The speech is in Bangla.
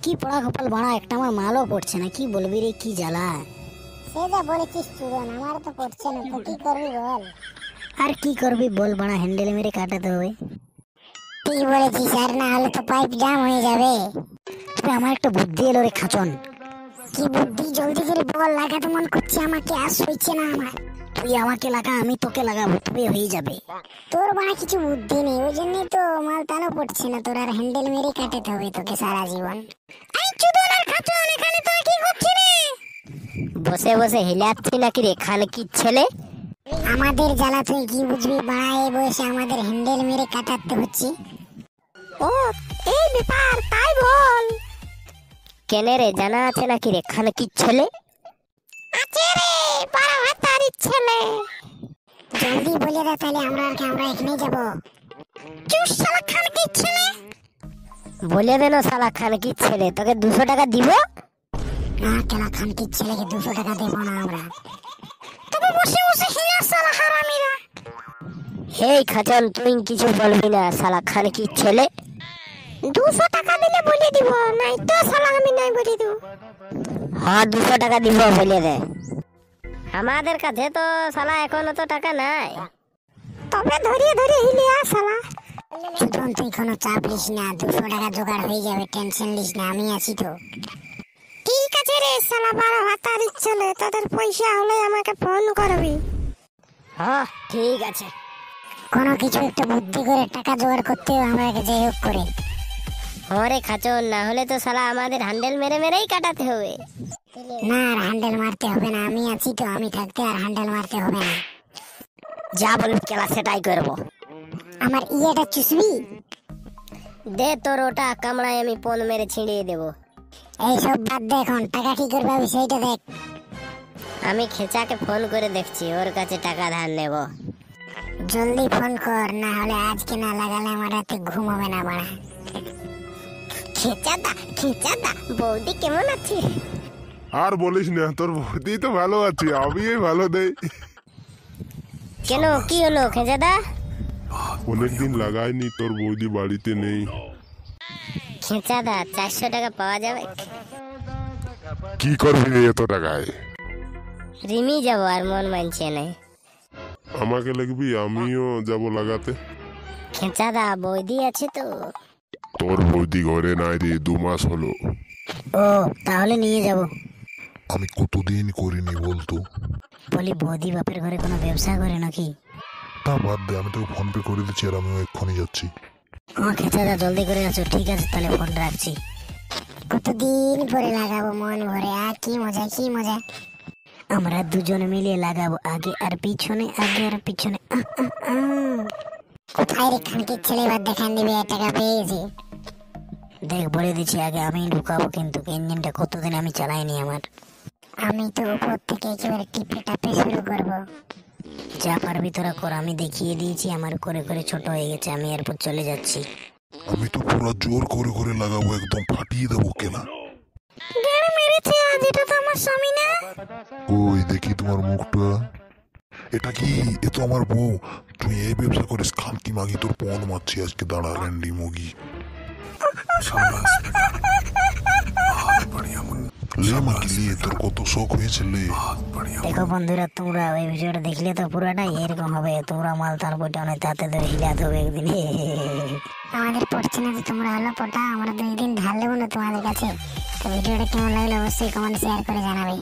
কি পড়া কপাল বাড়া, একটা আমার মালও পড়ছে না। কি বলবি রে, কি জ্বালা। সে যা বলেছিস চুদন, আমার তো পড়ছে না, তো কি করবি বল। আর কি করবি বল বাড়া, হ্যান্ডেল মেরে কাটাতে হবে। তুই বলেছিস, আর না হলে তো পাইপ জাম হয়ে যাবে। তবে আমার একটা বুদ্ধি এলো রে খাচন। কি বুদ্ধি, জলদি করে বল, লাগাতে মন করছে আমাকে, আর সইছে না আমার। তুই আমাকে লাগা, আমি তোকে লাগাবো, তবে হয়ে যাবে। তোর বাড়া কিছু বুদ্ধি নেই, ওই জন্যই তো মাল তানো পড়ছে না। তোর আর হ্যান্ডেল মেরে কাটাতে হবে তোকে সারা জীবন। এই চুদন আর খাচন, এখানে তোরা কি করছিস রে? বসে বসে হিলাচ্ছি নাকি রে খানকি ছেলে? আমাদের জ্বালা তুই কি বুঝবি বাড়া, এই বয়সে আমাদের হ্যান্ডেল মেরে কাটাতে হচ্ছে। ও এই ব্যাপার, তাই বল। কেনে রে, জানা আছে নাকি রে খানকি ছেলে? আছে রে, বড় হাতারি ছেলে। জলদি বলে দে তাহলে, আমরা এখানেই যাব। চুস শালা খানকি ছেলে। বলে দে না শালা খানকি ছেলে, তোকে 200 টাকা দিব। না কেলা, খানকি ছেলেকে 200 টাকা দেবো না আমরা। তবে বসে বসে হিলা শালা হারামিরা। হেই খাচন, তুই কিছু বলবি না শালা খানকি ছেলে। 200 টাকা দিলে বলে দিব, নাই তো শালা আমি নাই বলে দিব। হ্যাঁ 200 টাকা দিব, বলে দে। আমাদের কাছে তো শালা এখন তো টাকা নাই। তবে ধরিয়ে ধরিয়ে হিলে আ শালা। চুদন তুই কোনো চাপ লিস না, 200 টাকা জোগাড় হয়ে যাবে, টেনশন লিস না, আমি আছি তো। ঠিক আছে রে শালা বড় হাতারি ছেলে, তোদের পয়সা হলে আমাকে ফোন করবি। হ্যাঁ ঠিক আছে। কোনো কিছু একটা বুদ্ধি করে টাকা জোগাড় করতে হবে আমাকে, যাই হোক করে। হরে খাচন, না হলে তো শালা আমাদের হ্যান্ডেল মেরে মেরেই কাটাতে হবে। না আর হ্যান্ডেল মারতে হবে না, আমি আছি তো, আমি থাকতে আর হ্যান্ডেল মারতে হবে না। যা বলবি কেলা সেটাই করবো। আমার ইয়েটা চুষবি? দে তোর ওটা কামড়ায় আমি পোন মেরে ছিঁড়িয়ে দেবো। এইসব বাদ দে, এখন টাকা কি করবে আমি সেইটা দেখ। আমি খেচাকে ফোন করে দেখছি, ওর কাছে টাকা ধার নেব। জলদি ফোন কর, না হলে আজকে না লাগালে আমার রাতে ঘুম হবে না বাড়া। খেচাদা বৌদি কেমন আছে? আর বলিস না, তোর বৌদি তো ভালো আছে, আমি ভালো দেই। কেন, কি হলো খেচাদা? অনেকদিন লাগাইনি, তোর বৌদি বাড়িতে নেই। খেচাদা 400 টাকা পাওয়া যাবে? কি করবি এত টাকায়? রিমি যাবো, আর মন মানছে না। আমাকে লিখবি, আমিও যাব লাগাতে। খেচাদা বৌদি আছে তো? তোর বৌদি ঘরে নাই রে, 2 মাস হলো। ও তাহলে নিয়ে যাব। আমি কতদিন করিনি বলতো। বলি বৌদি বাপের ঘরে কোনো ব্যবসা করে নাকি? তা বাদ দে, আমি তোকে ফোন পে করে দিচ্ছি, আর আমিও এক্ষুনি যাচ্ছি। খেচাদা জলদি করে আসো। ঠিক আছে তাহলে ফোন রাখছি। কতদিন পরে লাগাবো মন ভরে, আর কি মজা কি মজা। আমরা দুজন মিলে লাগাবো, আগে আর পিছনে, আগে আর পিছনে। কোথায় রে খানকি ছেলে, এবার দেখান দিবে টাকা পেয়ে গেছি। দেখ বলে দিচ্ছি, আগে আমি ঢুকাবো, কিন্তু ইঞ্জিনটা কতদিন আমি চালাইনি আমার। আমি তো উপর থেকে একেবারে টিপে টাপে শুরু করব। যা পারবি তোরা কর, আমি দেখিয়ে দিয়েছি, আমার করে করে ছোট হয়ে গেছে, আমি এরপর চলে যাচ্ছি। আমি তো পুরো জোর করে করে লাগাবো, একদম ফাটিয়ে দেবো কেনা। গেড়ে মেরেছে আজ, এটা তো আমার স্বামী না। ওই দেখি তোমার মুখটা। এটা কি? এ তো আমার বউ। তুই এই ব্যবসা করিস? খানকি মাগি, তোর পণ মারছি আজকে, দাঁড়া র্যান্ডি মুগি। লে মাগি লে, তোর কত শখ হয়েছে লে। দেখো বন্ধুরা, তোমরা ওই ভিডিওটা দেখলে তো পুরাটাই এরকম হবে। তোমরা মাল তার বইটা অনেক তাতে ধরে হিলাতে হবে একদিন। আমাদের পড়ছে না তো, তোমরা হলো পটা, আমরা 2 দিন ঢাল দেবো না তোমাদের কাছে। তো ভিডিওটা কেমন লাগলো অবশ্যই কমেন্ট শেয়ার করে জানাবে।